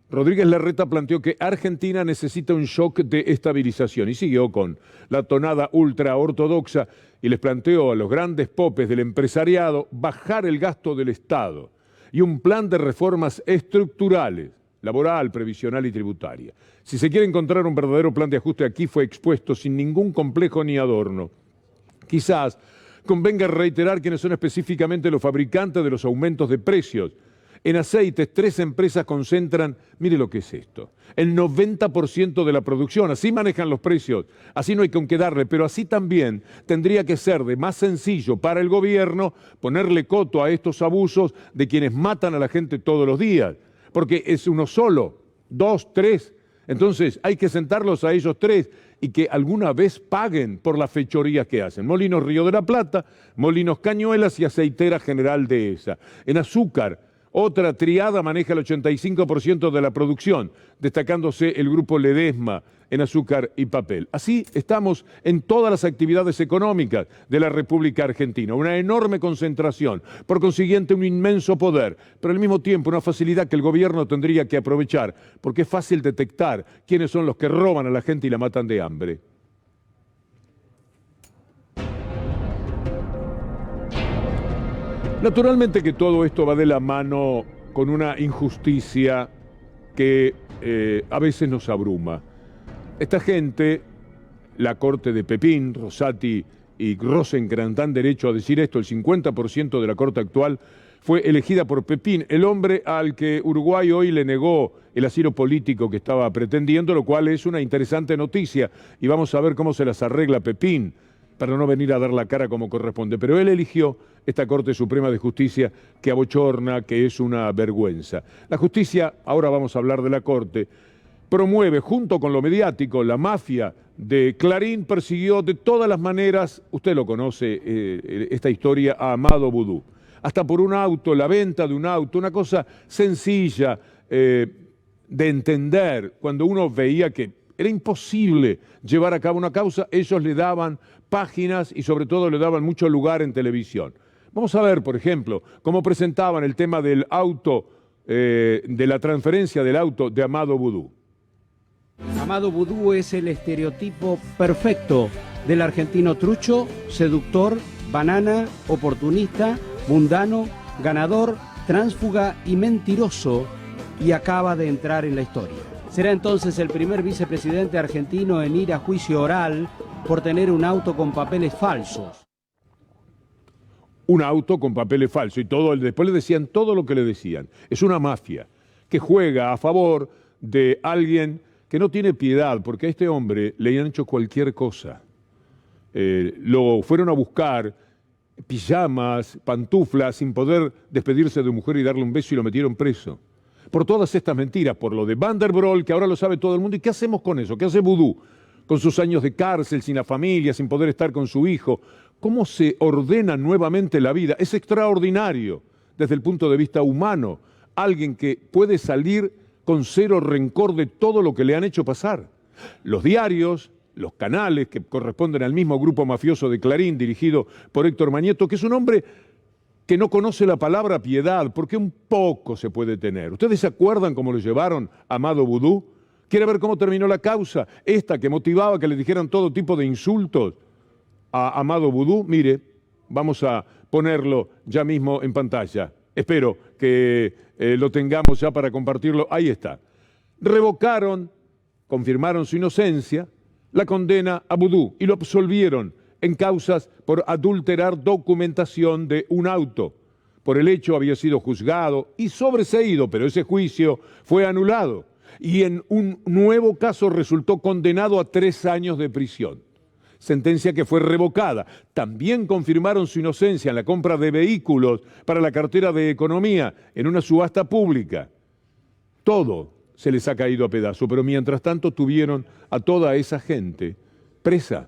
Speaker 1: Rodríguez Larreta planteó que Argentina necesita un shock de estabilización y siguió con la tonada ultraortodoxa y les planteó a los grandes popes del empresariado bajar el gasto del Estado y un plan de reformas estructurales, laboral, previsional y tributaria. Si se quiere encontrar un verdadero plan de ajuste, aquí fue expuesto sin ningún complejo ni adorno. Quizás convenga reiterar quiénes son específicamente los fabricantes de los aumentos de precios. En aceites, 3 empresas concentran, mire lo que es esto, el 90% de la producción. Así manejan los precios, así no hay con qué darle, pero así también tendría que ser de más sencillo para el gobierno ponerle coto a estos abusos de quienes matan a la gente todos los días, porque es uno solo, 2, 3. Entonces hay que sentarlos a ellos 3 y que alguna vez paguen por las fechorías que hacen. Molinos Río de la Plata, Molinos Cañuelas y Aceitera General Dehesa. En azúcar, otra triada maneja el 85% de la producción, destacándose el grupo Ledesma en azúcar y papel. Así estamos en todas las actividades económicas de la República Argentina. Una enorme concentración, por consiguiente un inmenso poder, pero al mismo tiempo una facilidad que el gobierno tendría que aprovechar, porque es fácil detectar quiénes son los que roban a la gente y la matan de hambre. Naturalmente que todo esto va de la mano con una injusticia que a veces nos abruma. Esta gente, la corte de Pepín, Rosati y Rosenkrantz dan derecho a decir esto, el 50% de la corte actual fue elegida por Pepín, el hombre al que Uruguay hoy le negó el asilo político que estaba pretendiendo, lo cual es una interesante noticia. Y vamos a ver cómo se las arregla Pepín para no venir a dar la cara como corresponde. Pero él eligió esta Corte Suprema de Justicia que abochorna, que es una vergüenza. La justicia, ahora vamos a hablar de la Corte, promueve junto con lo mediático, la mafia de Clarín persiguió de todas las maneras, usted lo conoce, esta historia, a Amado Boudou. Hasta por un auto, la venta de un auto, una cosa sencilla de entender. Cuando uno veía que era imposible llevar a cabo una causa, ellos le daban páginas y sobre todo le daban mucho lugar en televisión. Vamos a ver, por ejemplo, cómo presentaban el tema del auto, de la transferencia del auto de Amado Boudou.
Speaker 2: Amado Boudou es el estereotipo perfecto del argentino trucho, seductor, banana, oportunista, mundano, ganador, tránsfuga y mentiroso, y acaba de entrar en la historia. Será entonces el primer vicepresidente argentino en ir a juicio oral por tener un auto con papeles falsos.
Speaker 1: Un auto con papeles falsos y todo, después le decían todo lo que le decían. Es una mafia que juega a favor de alguien que no tiene piedad, porque a este hombre le han hecho cualquier cosa. Lo fueron a buscar, pijamas, pantuflas, sin poder despedirse de mujer y darle un beso y lo metieron preso. Por todas estas mentiras, por lo de Van der Broel, que ahora lo sabe todo el mundo. ¿Y qué hacemos con eso? ¿Qué hace Boudou? Con sus años de cárcel, sin la familia, sin poder estar con su hijo. ¿Cómo se ordena nuevamente la vida? Es extraordinario desde el punto de vista humano. Alguien que puede salir con cero rencor de todo lo que le han hecho pasar. Los diarios, los canales que corresponden al mismo grupo mafioso de Clarín, dirigido por Héctor Mañeto, que es un hombre que no conoce la palabra piedad, porque un poco se puede tener. ¿Ustedes se acuerdan cómo lo llevaron a Amado Boudou? ¿Quiere ver cómo terminó la causa? Esta que motivaba que le dijeran todo tipo de insultos a Amado Boudou. Mire, vamos a ponerlo ya mismo en pantalla. Espero que lo tengamos ya para compartirlo. Ahí está. Revocaron, confirmaron su inocencia, la condena a Boudou y lo absolvieron en causas por adulterar documentación de un auto. Por el hecho había sido juzgado y sobreseído, pero ese juicio fue anulado. Y en un nuevo caso resultó condenado a 3 años de prisión. Sentencia que fue revocada. También confirmaron su inocencia en la compra de vehículos para la cartera de Economía en una subasta pública. Todo se les ha caído a pedazos, pero mientras tanto tuvieron a toda esa gente presa.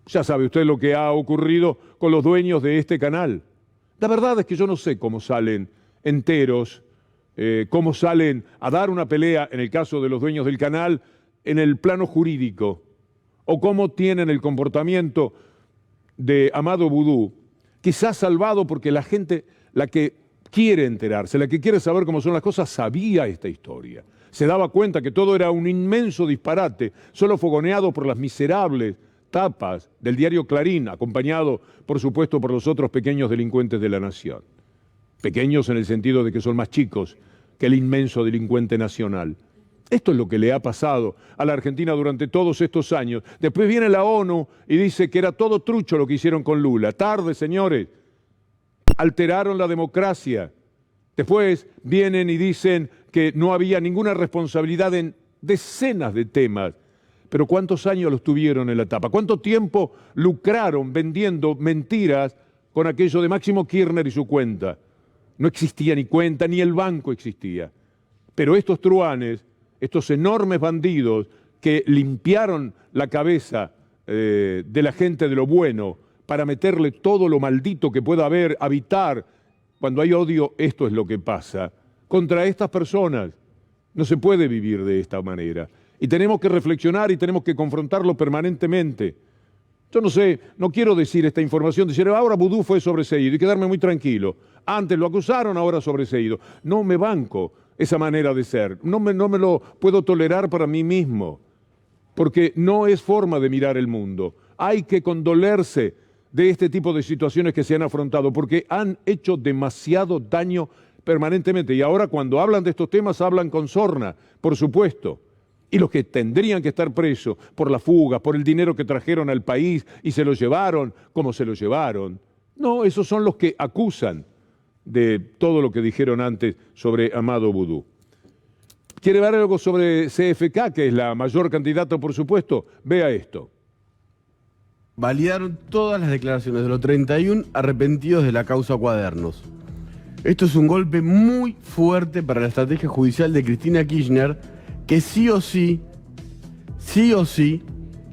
Speaker 1: Ya sabe usted lo que ha ocurrido con los dueños de este canal. La verdad es que yo no sé cómo salen enteros, cómo salen a dar una pelea, en el caso de los dueños del canal, en el plano jurídico, o cómo tienen el comportamiento de Amado Boudou, quizás salvado porque la gente, la que quiere enterarse, la que quiere saber cómo son las cosas, sabía esta historia. Se daba cuenta que todo era un inmenso disparate, solo fogoneado por las miserables tapas del diario Clarín, acompañado, por supuesto, por los otros pequeños delincuentes de la nación. Pequeños en el sentido de que son más chicos que el inmenso delincuente nacional. Esto es lo que le ha pasado a la Argentina durante todos estos años. Después viene la ONU y dice que era todo trucho lo que hicieron con Lula. Tarde, señores. Alteraron la democracia. Después vienen y dicen que no había ninguna responsabilidad en decenas de temas. Pero ¿cuántos años los tuvieron en la tapa? ¿Cuánto tiempo lucraron vendiendo mentiras con aquello de Máximo Kirchner y su cuenta? No existía ni cuenta, ni el banco existía. Pero estos truanes, estos enormes bandidos que limpiaron la cabeza de la gente de lo bueno para meterle todo lo maldito que pueda haber, habitar. Cuando hay odio, esto es lo que pasa. Contra estas personas no se puede vivir de esta manera. Y tenemos que reflexionar y tenemos que confrontarlo permanentemente. Yo no sé, no quiero decir esta información, decir ahora Boudou fue sobreseído y quedarme muy tranquilo. Antes lo acusaron, ahora sobreseído. No me banco esa manera de ser. No me lo puedo tolerar para mí mismo. Porque no es forma de mirar el mundo. Hay que condolerse de este tipo de situaciones que se han afrontado porque han hecho demasiado daño permanentemente. Y ahora cuando hablan de estos temas hablan con sorna, por supuesto. Y los que tendrían que estar presos por la fuga, por el dinero que trajeron al país y se lo llevaron como se lo llevaron. No, esos son los que acusan de todo lo que dijeron antes sobre Amado Boudou. ¿Quiere ver algo sobre CFK, que es la mayor candidata, por supuesto? Vea esto.
Speaker 4: Validaron todas las declaraciones de los 31 arrepentidos de la causa Cuadernos. Esto es un golpe muy fuerte para la estrategia judicial de Cristina Kirchner, que sí o sí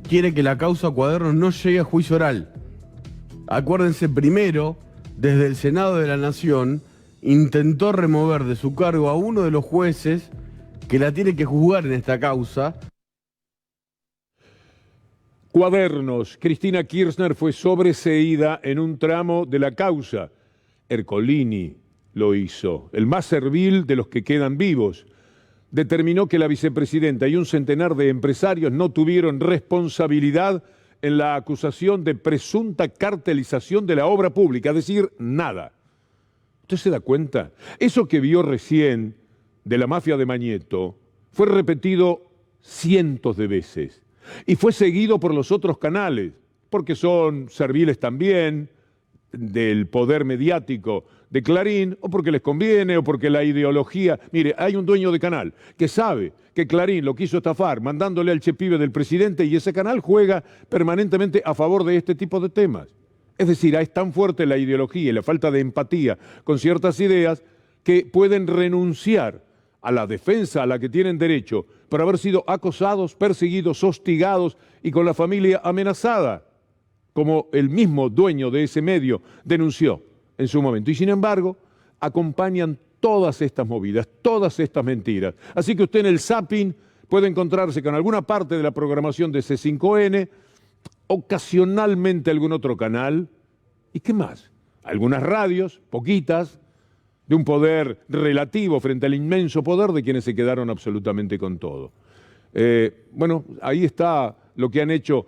Speaker 4: quiere que la causa Cuadernos no llegue a juicio oral. Acuérdense, primero, desde el Senado de la Nación, intentó remover de su cargo a uno de los jueces que la tiene que juzgar en esta causa.
Speaker 1: Cuadernos. Cristina Kirchner fue sobreseída en un tramo de la causa. Ercolini lo hizo, el más servil de los que quedan vivos. Determinó que la vicepresidenta y un centenar de empresarios no tuvieron responsabilidad en la acusación de presunta cartelización de la obra pública, es decir, nada. ¿Usted se da cuenta? Eso que vio recién de la mafia de Mañeto fue repetido cientos de veces y fue seguido por los otros canales, porque son serviles también del poder mediático de Clarín, o porque les conviene, o porque la ideología... Mire, hay un dueño de canal que sabe que Clarín lo quiso estafar mandándole al chepibe del presidente y ese canal juega permanentemente a favor de este tipo de temas. Es decir, es tan fuerte la ideología y la falta de empatía con ciertas ideas que pueden renunciar a la defensa a la que tienen derecho por haber sido acosados, perseguidos, hostigados y con la familia amenazada, como el mismo dueño de ese medio denunció en su momento. Y sin embargo, acompañan todas estas movidas, todas estas mentiras. Así que usted en el zapping puede encontrarse con alguna parte de la programación de C5N, ocasionalmente algún otro canal, ¿y qué más? Algunas radios, poquitas, de un poder relativo frente al inmenso poder de quienes se quedaron absolutamente con todo. Bueno, ahí está lo que han hecho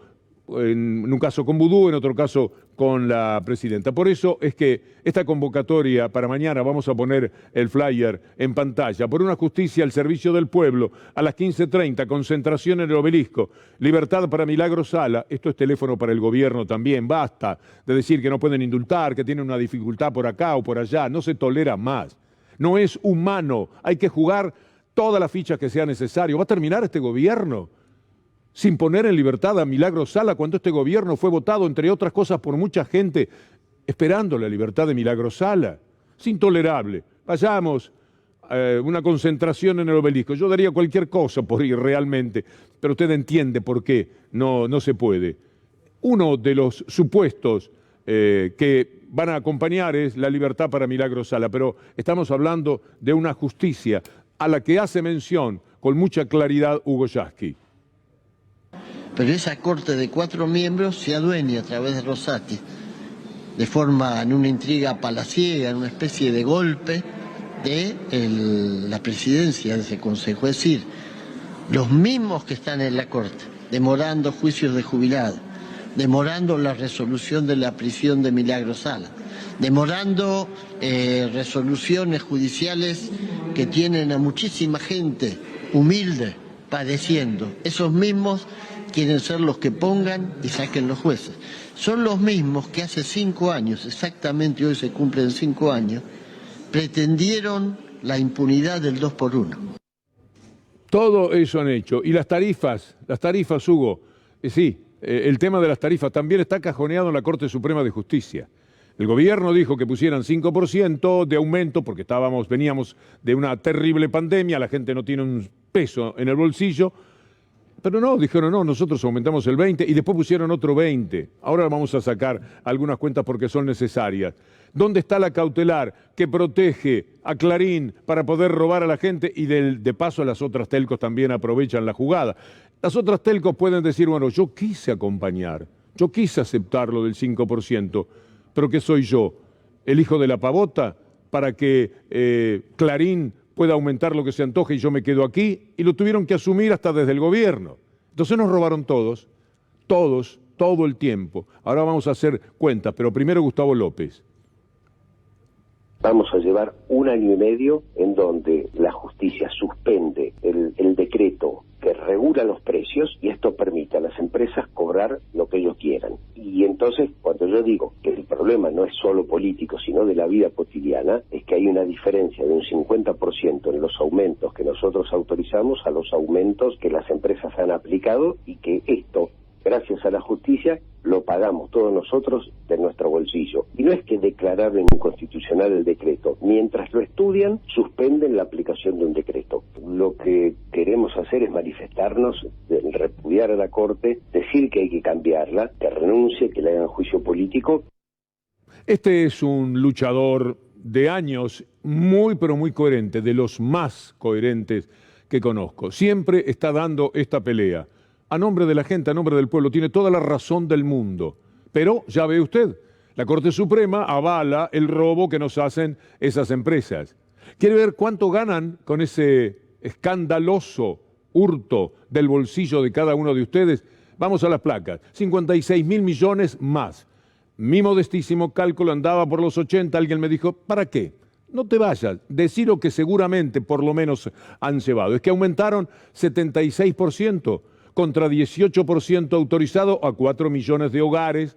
Speaker 1: en un caso con Boudou, en otro caso con la presidenta. Por eso es que esta convocatoria para mañana, vamos a poner el flyer en pantalla, por una justicia al servicio del pueblo, a las 15:30, concentración en el Obelisco, libertad para Milagros Sala. Esto es teléfono para el gobierno también, basta de decir que no pueden indultar, que tienen una dificultad por acá o por allá, no se tolera más. No es humano, hay que jugar todas las fichas que sea necesario. ¿Va a terminar este gobierno sin poner en libertad a Milagros Sala cuando este gobierno fue votado, entre otras cosas, por mucha gente esperando la libertad de Milagros Sala? Es intolerable. Vayamos a una concentración en el Obelisco. Yo daría cualquier cosa por ir realmente, pero usted entiende por qué no se puede. Uno de los supuestos que van a acompañar es la libertad para Milagros Sala, pero estamos hablando de una justicia a la que hace mención con mucha claridad Hugo Yasky.
Speaker 22: Pero esa corte de 4 miembros se adueña a través de Rosati, de forma, en una intriga palaciega, en una especie de golpe de la presidencia de ese consejo. Es decir, los mismos que están en la corte, demorando juicios de jubilados, demorando la resolución de la prisión de Milagros Sala, demorando resoluciones judiciales que tienen a muchísima gente humilde padeciendo. Esos mismos quieren ser los que pongan y saquen los jueces. Son los mismos que hace 5 años, exactamente hoy se cumplen 5 años, pretendieron la impunidad del 2x1.
Speaker 1: Todo eso han hecho. Y las tarifas, Hugo, sí, el tema de las tarifas también está cajoneado en la Corte Suprema de Justicia. El gobierno dijo que pusieran 5% de aumento porque veníamos de una terrible pandemia, la gente no tiene un peso en el bolsillo. Pero no, dijeron no, nosotros aumentamos el 20% y después pusieron otro 20%. Ahora vamos a sacar algunas cuentas porque son necesarias. ¿Dónde está la cautelar que protege a Clarín para poder robar a la gente? Y de paso las otras telcos también aprovechan la jugada. Las otras telcos pueden decir, bueno, yo quise acompañar, yo quise aceptar lo del 5%, pero ¿qué soy yo? ¿El hijo de la pavota para que Clarín pueda aumentar lo que se antoje y yo me quedo aquí? Y lo tuvieron que asumir hasta desde el gobierno. Entonces nos robaron todos, todo el tiempo. Ahora vamos a hacer cuentas, pero primero Gustavo López.
Speaker 5: Vamos a llevar 1 año y medio en donde la justicia suspende el decreto que regula los precios y esto permite a las empresas cobrar lo que ellos quieran. Y entonces, cuando yo digo que el problema no es solo político, sino de la vida cotidiana, es que hay una diferencia de un 50% en los aumentos que nosotros autorizamos a los aumentos que las empresas han aplicado y que esto, gracias a la justicia, lo pagamos todos nosotros de nuestro bolsillo. Y no es que declararon inconstitucional el decreto. Mientras lo estudian, suspenden la aplicación de un decreto. Lo que queremos hacer es manifestarnos, repudiar a la Corte, decir que hay que cambiarla, que renuncie, que le hagan juicio político.
Speaker 1: Este es un luchador de años muy, pero muy coherente, de los más coherentes que conozco. Siempre está dando esta pelea. A nombre de la gente, a nombre del pueblo, tiene toda la razón del mundo. Pero, ya ve usted, la Corte Suprema avala el robo que nos hacen esas empresas. ¿Quiere ver cuánto ganan con ese escandaloso hurto del bolsillo de cada uno de ustedes? Vamos a las placas. 56.000 millones más. Mi modestísimo cálculo andaba por los 80. Alguien me dijo, ¿para qué? No te vayas. Decir lo que seguramente por lo menos han llevado. Es que aumentaron 76%. Contra 18% autorizado a 4 millones de hogares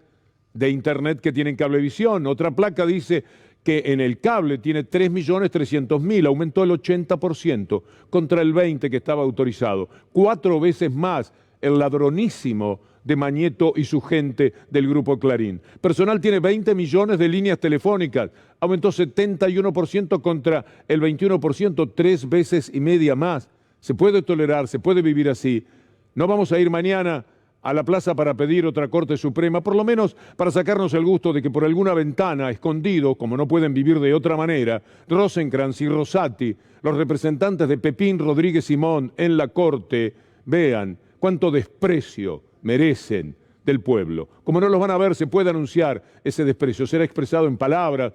Speaker 1: de Internet que tienen cablevisión. Otra placa dice que en el cable tiene 3.300.000, aumentó el 80% contra el 20% que estaba autorizado. 4 veces más el ladronísimo de Mañeto y su gente del Grupo Clarín. Personal tiene 20 millones de líneas telefónicas, aumentó 71% contra el 21%, 3 veces y media más. Se puede tolerar, se puede vivir así. No vamos a ir mañana a la plaza para pedir otra Corte Suprema, por lo menos para sacarnos el gusto de que por alguna ventana, escondido, como no pueden vivir de otra manera, Rosenkrantz y Rosati, los representantes de Pepín Rodríguez Simón en la Corte, vean cuánto desprecio merecen del pueblo. Como no los van a ver, se puede anunciar ese desprecio, será expresado en palabras,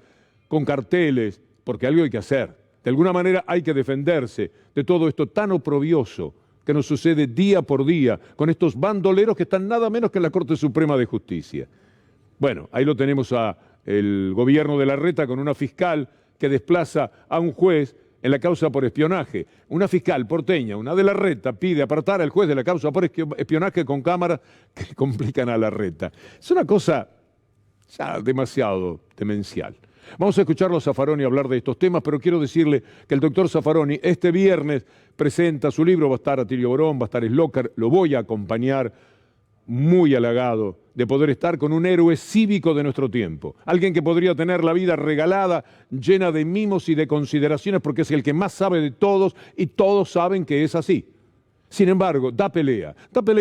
Speaker 1: con carteles, porque algo hay que hacer. De alguna manera hay que defenderse de todo esto tan oprobioso que nos sucede día por día con estos bandoleros que están nada menos que en la Corte Suprema de Justicia. Bueno, ahí lo tenemos al gobierno de Larreta con una fiscal que desplaza a un juez en la causa por espionaje. Una fiscal porteña, una de Larreta, pide apartar al juez de la causa por espionaje con cámaras que complican a Larreta. Es una cosa ya demasiado demencial. Vamos a escucharlo a Zaffaroni hablar de estos temas, pero quiero decirle que el doctor Zaffaroni este viernes presenta su libro, va a estar Atilio Borón, va a estar Slocker, lo voy a acompañar, muy halagado de poder estar con un héroe cívico de nuestro tiempo, alguien que podría tener la vida regalada, llena de mimos y de consideraciones, porque es el que más sabe de todos y todos saben que es así. Sin embargo, da pelea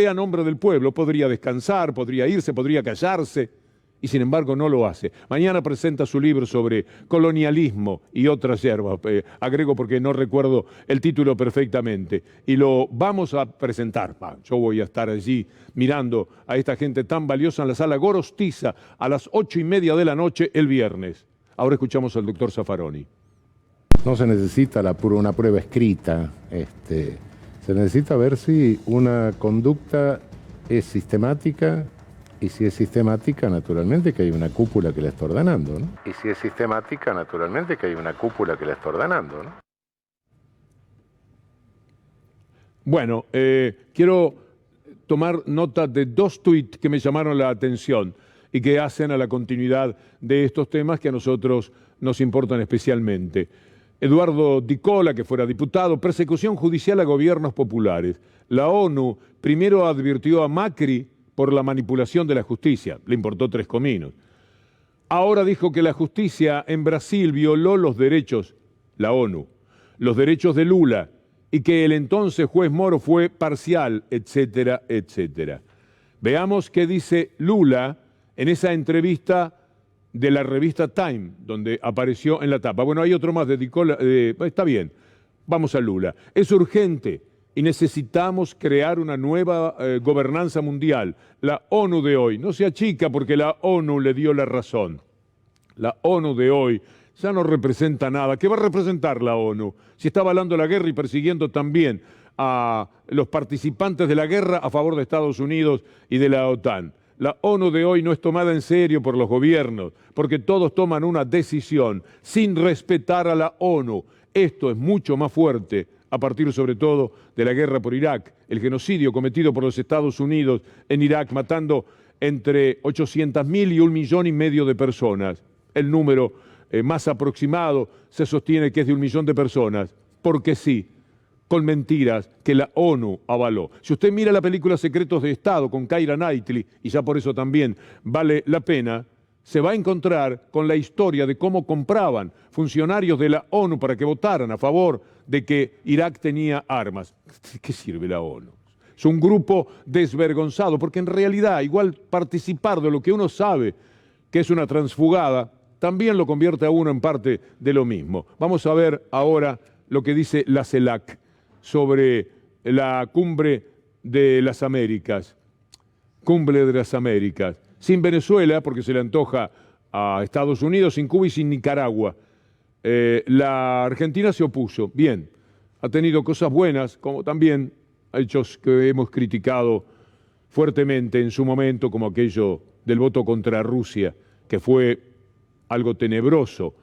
Speaker 1: a nombre del pueblo, podría descansar, podría irse, podría callarse, y sin embargo no lo hace. Mañana presenta su libro sobre colonialismo y otras hierbas, agrego porque no recuerdo el título perfectamente, y lo vamos a presentar. Yo voy a estar allí mirando a esta gente tan valiosa en la sala Gorostiza a las 8:30 de la noche el viernes. Ahora escuchamos al doctor Zaffaroni.
Speaker 18: No se necesita una prueba escrita, se necesita ver si una conducta es sistemática. Y si es sistemática, naturalmente que hay una cúpula que la está ordenando, ¿no? Y si es sistemática, naturalmente que hay una cúpula que la está ordenando, ¿no?
Speaker 1: Bueno, quiero tomar nota de 2 tuits que me llamaron la atención y que hacen a la continuidad de estos temas que a nosotros nos importan especialmente. Eduardo Di Cola, que fuera diputado, persecución judicial a gobiernos populares. La ONU primero advirtió a Macri por la manipulación de la justicia, le importó 3 cominos. Ahora dijo que la justicia en Brasil violó los derechos, la ONU, los derechos de Lula, y que el entonces juez Moro fue parcial, etcétera, etcétera. Veamos qué dice Lula en esa entrevista de la revista Time, donde apareció en la tapa. Bueno, hay otro más de Di Cola, está bien, vamos a Lula. Es urgente y necesitamos crear una nueva gobernanza mundial. La ONU de hoy no se achica porque la ONU le dio la razón. La ONU de hoy ya no representa nada. ¿Qué va a representar la ONU? Si está avalando la guerra y persiguiendo también a los participantes de la guerra a favor de Estados Unidos y de la OTAN. La ONU de hoy no es tomada en serio por los gobiernos, porque todos toman una decisión sin respetar a la ONU. Esto es mucho más fuerte, a partir sobre todo de la guerra por Irak, el genocidio cometido por los Estados Unidos en Irak, matando entre 800.000 y 1,5 millones de personas. El número más aproximado se sostiene que es de 1 millón de personas, porque sí, con mentiras que la ONU avaló. Si usted mira la película Secretos de Estado con Keira Knightley, y ya por eso también vale la pena, se va a encontrar con la historia de cómo compraban funcionarios de la ONU para que votaran a favor de que Irak tenía armas. ¿De qué sirve la ONU? Es un grupo desvergonzado, porque en realidad igual participar de lo que uno sabe que es una transfugada, también lo convierte a uno en parte de lo mismo. Vamos a ver ahora lo que dice la CELAC sobre la cumbre de las Américas. Cumbre de las Américas. Sin Venezuela, porque se le antoja a Estados Unidos, sin Cuba y sin Nicaragua. La Argentina se opuso. Bien, ha tenido cosas buenas, como también hechos que hemos criticado fuertemente en su momento, como aquello del voto contra Rusia, que fue algo tenebroso.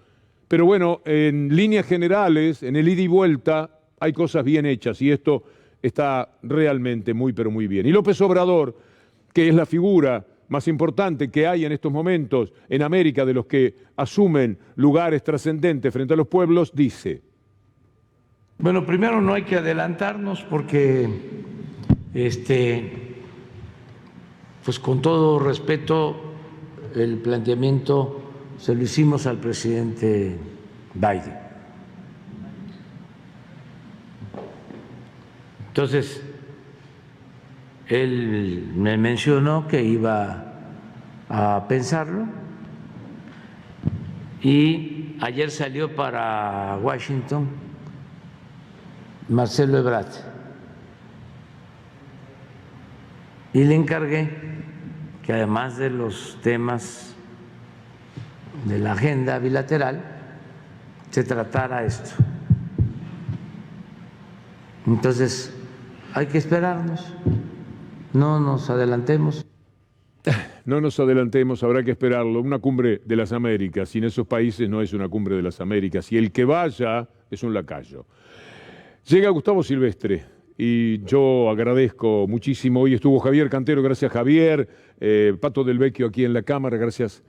Speaker 1: Pero bueno, en líneas generales, en el ida y vuelta, hay cosas bien hechas y esto está realmente muy, pero muy bien. Y López Obrador, que es la figura más importante que hay en estos momentos en América de los que asumen lugares trascendentes frente a los pueblos, dice:
Speaker 6: bueno, primero no hay que adelantarnos porque, pues con todo respeto, el planteamiento se lo hicimos al presidente Biden. Entonces, él me mencionó que iba a pensarlo y ayer salió para Washington Marcelo Ebrard y le encargué que además de los temas de la agenda bilateral se tratara esto. Entonces hay que esperarnos, no nos adelantemos.
Speaker 1: No nos adelantemos, habrá que esperarlo. Una cumbre de las Américas, sin esos países no es una cumbre de las Américas, y el que vaya es un lacayo. Llega Gustavo Silvestre y yo agradezco muchísimo. Hoy estuvo Javier Cantero, gracias Javier, Pato del Vecchio aquí en la cámara, gracias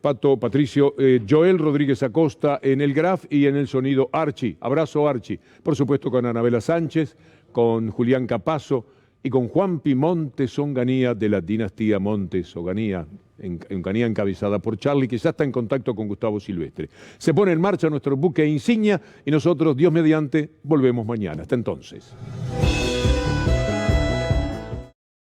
Speaker 1: Pato, Patricio, Joel Rodríguez Acosta en el graf y en el sonido Archie. Abrazo Archie, por supuesto con Anabela Sánchez, con Julián Capazo y con Juanpi Montes Onganía de la dinastía Montes Onganía, encabezada por Charlie, que ya está en contacto con Gustavo Silvestre. Se pone en marcha nuestro buque insignia y nosotros, Dios mediante, volvemos mañana. Hasta entonces.